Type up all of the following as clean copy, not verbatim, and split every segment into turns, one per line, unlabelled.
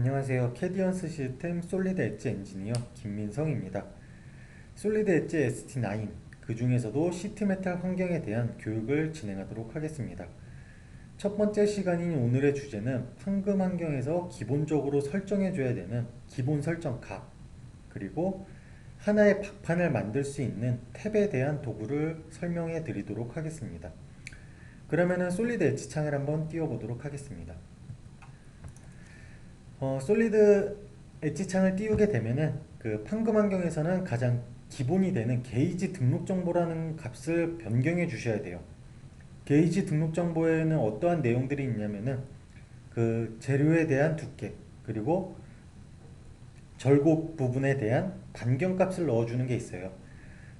안녕하세요. 캐디언스 시스템 솔리드 엣지 엔지니어 김민성입니다. 솔리드 엣지 ST9, 그 중에서도 시트메탈 환경에 대한 교육을 진행하도록 하겠습니다. 첫 번째 시간인 오늘의 주제는 황금 환경에서 기본적으로 설정해줘야 되는 기본 설정 값, 그리고 하나의 박판을 만들 수 있는 탭에 대한 도구를 설명해 드리도록 하겠습니다. 그러면은 솔리드 엣지 창을 한번 띄워보도록 하겠습니다. 솔리드 엣지 창을 띄우게 되면은 그 판금 환경에서는 가장 기본이 되는 게이지 등록 정보라는 값을 변경해 주셔야 돼요. 게이지 등록 정보에는 어떠한 내용들이 있냐면은 그 재료에 대한 두께, 그리고 절곡 부분에 대한 반경 값을 넣어주는 게 있어요.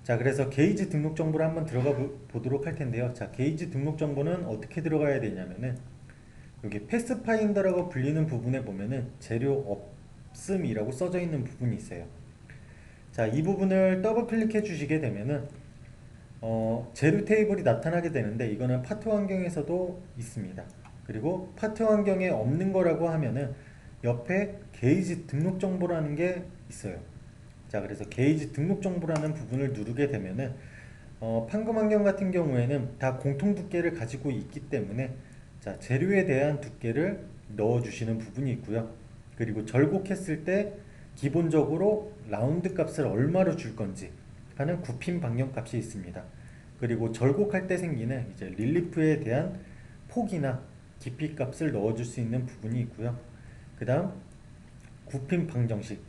자, 그래서 게이지 등록 정보를 한번 들어가 보도록 할 텐데요. 자, 게이지 등록 정보는 어떻게 들어가야 되냐면은 여기 패스파인더라고 불리는 부분에 보면은 재료 없음이라고 써져 있는 부분이 있어요. 자, 이 부분을 더블 클릭해 주시게 되면은 재료 테이블이 나타나게 되는데, 이거는 파트 환경에서도 있습니다. 그리고 파트 환경에 없는 거라고 하면은 옆에 게이지 등록 정보라는 게 있어요. 자, 그래서 게이지 등록 정보라는 부분을 누르게 되면은 판금 환경 같은 경우에는 다 공통 두께를 가지고 있기 때문에, 자, 재료에 대한 두께를 넣어주시는 부분이 있고요. 그리고 절곡했을 때 기본적으로 라운드 값을 얼마로 줄 건지 하는 굽힘 반경 값이 있습니다. 그리고 절곡할 때 생기는 이제 릴리프에 대한 폭이나 깊이 값을 넣어줄 수 있는 부분이 있고요. 그 다음 굽힘 방정식,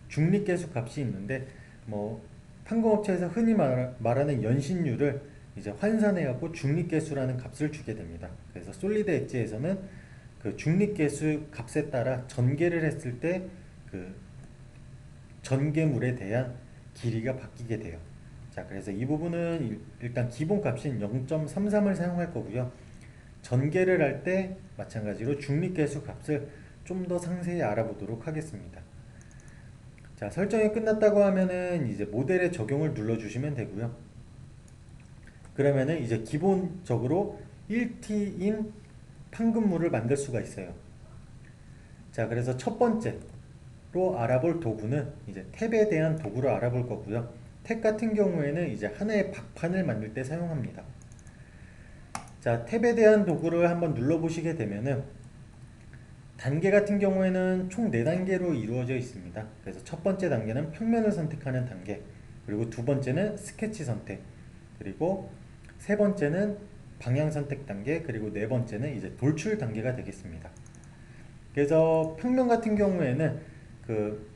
중립계수 값이 있는데, 뭐 판공업체에서 흔히 말하는 연신율을 이제 환산해갖고 중립계수라는 값을 주게 됩니다. 그래서 솔리드 엣지에서는 그 중립계수 값에 따라 전개를 했을 때 그 전개물에 대한 길이가 바뀌게 돼요. 자, 그래서 이 부분은 일단 기본 값인 0.33을 사용할 거고요. 전개를 할 때 마찬가지로 중립계수 값을 좀 더 상세히 알아보도록 하겠습니다. 자, 설정이 끝났다고 하면은 이제 모델의 적용을 눌러주시면 되고요. 그러면은 이제 기본적으로 1T인 판금물을 만들 수가 있어요. 자, 그래서 첫 번째로 알아볼 도구는 이제 탭에 대한 도구를 알아볼 거고요. 탭 같은 경우에는 이제 하나의 박판을 만들 때 사용합니다. 자, 탭에 대한 도구를 한번 눌러보시게 되면은 단계 같은 경우에는 총 4단계로 이루어져 있습니다. 그래서 첫 번째 단계는 평면을 선택하는 단계, 그리고 두 번째는 스케치 선택, 그리고 세 번째는 방향 선택 단계, 그리고 네 번째는 이제 돌출 단계가 되겠습니다. 그래서 평면 같은 경우에는 그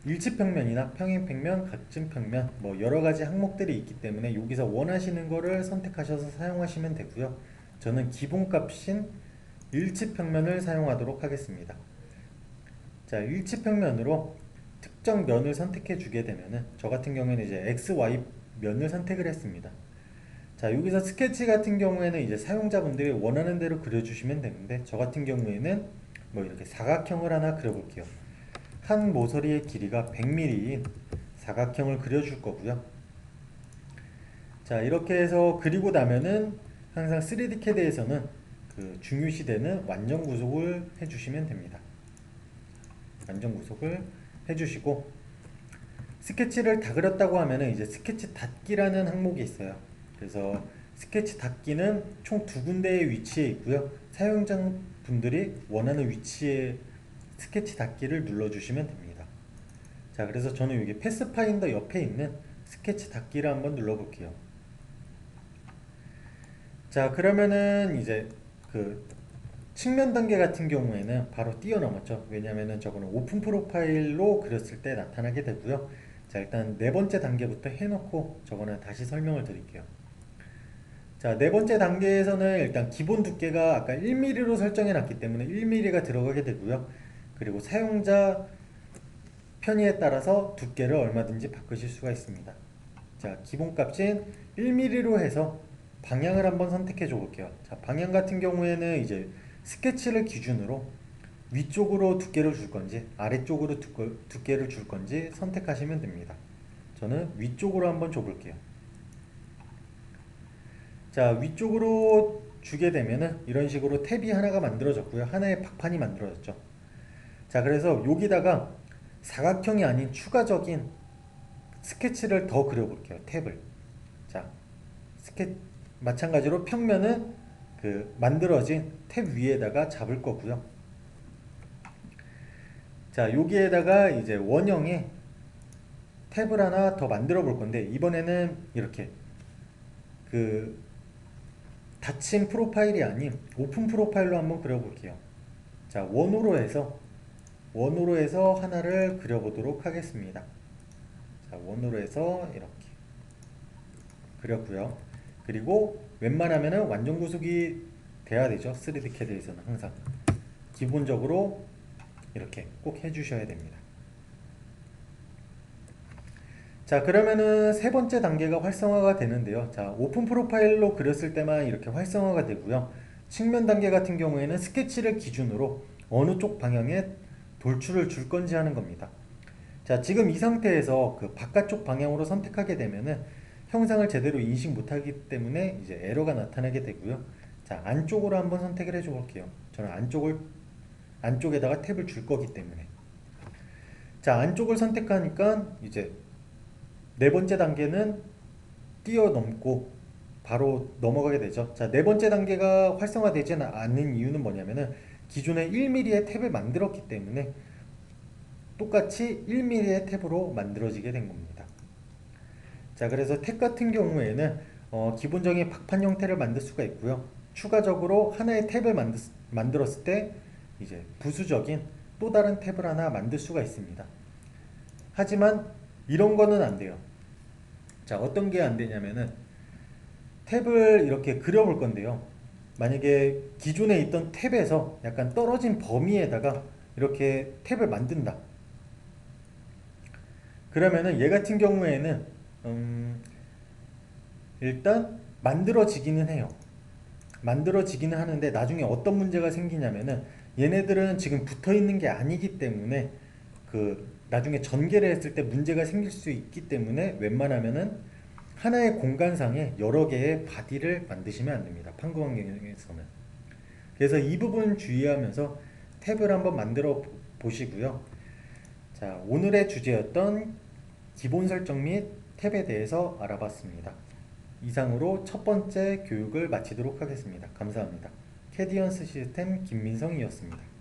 일치평면이나 평행평면, 각진평면 뭐 여러가지 항목들이 있기 때문에 여기서 원하시는 거를 선택하셔서 사용하시면 되고요. 저는 기본값인 일치평면을 사용하도록 하겠습니다. 자, 일치평면으로 특정 면을 선택해 주게 되면은 저 같은 경우에는 이제 XY 면을 선택을 했습니다. 자, 여기서 스케치 같은 경우에는 이제 사용자분들이 원하는 대로 그려주시면 되는데, 저 같은 경우에는 뭐 이렇게 사각형을 하나 그려볼게요. 한 모서리의 길이가 100mm인 사각형을 그려줄 거고요. 자, 이렇게 해서 그리고 나면은 항상 3D CAD에서는 그 중요시되는 완전 구속을 해주시면 됩니다. 완전 구속을 해주시고, 스케치를 다 그렸다고 하면은 이제 스케치 닫기라는 항목이 있어요. 그래서 스케치 닫기는 총 2군데의 위치에 있고요. 사용자분들이 원하는 위치에 스케치 닫기를 눌러주시면 됩니다. 자, 그래서 저는 여기 패스파인더 옆에 있는 스케치 닫기를 한번 눌러볼게요. 자, 그러면은 이제 그 측면 단계 같은 경우에는 바로 뛰어넘었죠. 왜냐면은 저거는 오픈 프로파일로 그렸을 때 나타나게 되고요. 자, 일단 네 번째 단계부터 해놓고 저거는 다시 설명을 드릴게요. 자, 네 번째 단계에서는 일단 기본 두께가 아까 1mm로 설정해 놨기 때문에 1mm가 들어가게 되고요. 그리고 사용자 편의에 따라서 두께를 얼마든지 바꾸실 수가 있습니다. 자, 기본값인 1mm로 해서 방향을 한번 선택해 줘 볼게요. 자, 방향 같은 경우에는 이제 스케치를 기준으로 위쪽으로 두께를 줄 건지 아래쪽으로 두께를 줄 건지 선택하시면 됩니다. 저는 위쪽으로 한번 줘 볼게요. 자, 위쪽으로 주게 되면은 이런 식으로 탭이 하나가 만들어졌고요. 하나의 박판이 만들어졌죠. 자, 그래서 여기다가 사각형이 아닌 추가적인 스케치를 더 그려볼게요. 탭을. 자, 마찬가지로 평면은 그 만들어진 탭 위에다가 잡을 거고요. 자, 여기에다가 이제 원형의 탭을 하나 더 만들어 볼 건데, 이번에는 이렇게 그 닫힌 프로파일이 아닌 오픈 프로파일로 한번 그려볼게요. 자, 원으로 해서 하나를 그려보도록 하겠습니다. 자, 원으로 해서 이렇게 그렸고요. 그리고 웬만하면은 완전 구속이 돼야 되죠. 3D CAD에서는 항상 기본적으로 이렇게 꼭 해주셔야 됩니다. 자, 그러면은 세 번째 단계가 활성화가 되는데요. 자, 오픈 프로파일로 그렸을 때만 이렇게 활성화가 되고요. 측면 단계 같은 경우에는 스케치를 기준으로 어느 쪽 방향에 돌출을 줄 건지 하는 겁니다. 자, 지금 이 상태에서 그 바깥쪽 방향으로 선택하게 되면은 형상을 제대로 인식 못하기 때문에 이제 에러가 나타나게 되고요. 자, 안쪽으로 한번 선택을 해줘 볼게요. 저는 안쪽에다가 탭을 줄 거기 때문에. 자, 안쪽을 선택하니까 이제 네 번째 단계는 뛰어넘고 바로 넘어가게 되죠. 자, 네 번째 단계가 활성화되지 않는 이유는 뭐냐면은 기존에 1mm의 탭을 만들었기 때문에 똑같이 1mm의 탭으로 만들어지게 된 겁니다. 자, 그래서 탭 같은 경우에는 기본적인 박판 형태를 만들 수가 있고요. 추가적으로 하나의 탭을 만들었을 때 이제 부수적인 또 다른 탭을 하나 만들 수가 있습니다. 하지만 이런 거는 안 돼요. 자, 어떤 게 안 되냐면은 탭을 이렇게 그려볼 건데요. 만약에 기존에 있던 탭에서 약간 떨어진 범위에다가 이렇게 탭을 만든다. 그러면은 얘 같은 경우에는 일단 만들어지기는 해요. 만들어지기는 하는데 나중에 어떤 문제가 생기냐면은 얘네들은 지금 붙어 있는 게 아니기 때문에 그 나중에 전개를 했을 때 문제가 생길 수 있기 때문에 웬만하면은 하나의 공간상에 여러 개의 바디를 만드시면 안 됩니다. 판금 환경에서는. 그래서 이 부분 주의하면서 탭을 한번 만들어 보시고요. 자, 오늘의 주제였던 기본 설정 및 탭에 대해서 알아봤습니다. 이상으로 첫 번째 교육을 마치도록 하겠습니다. 감사합니다. 캐디언스 시스템 김민성이었습니다.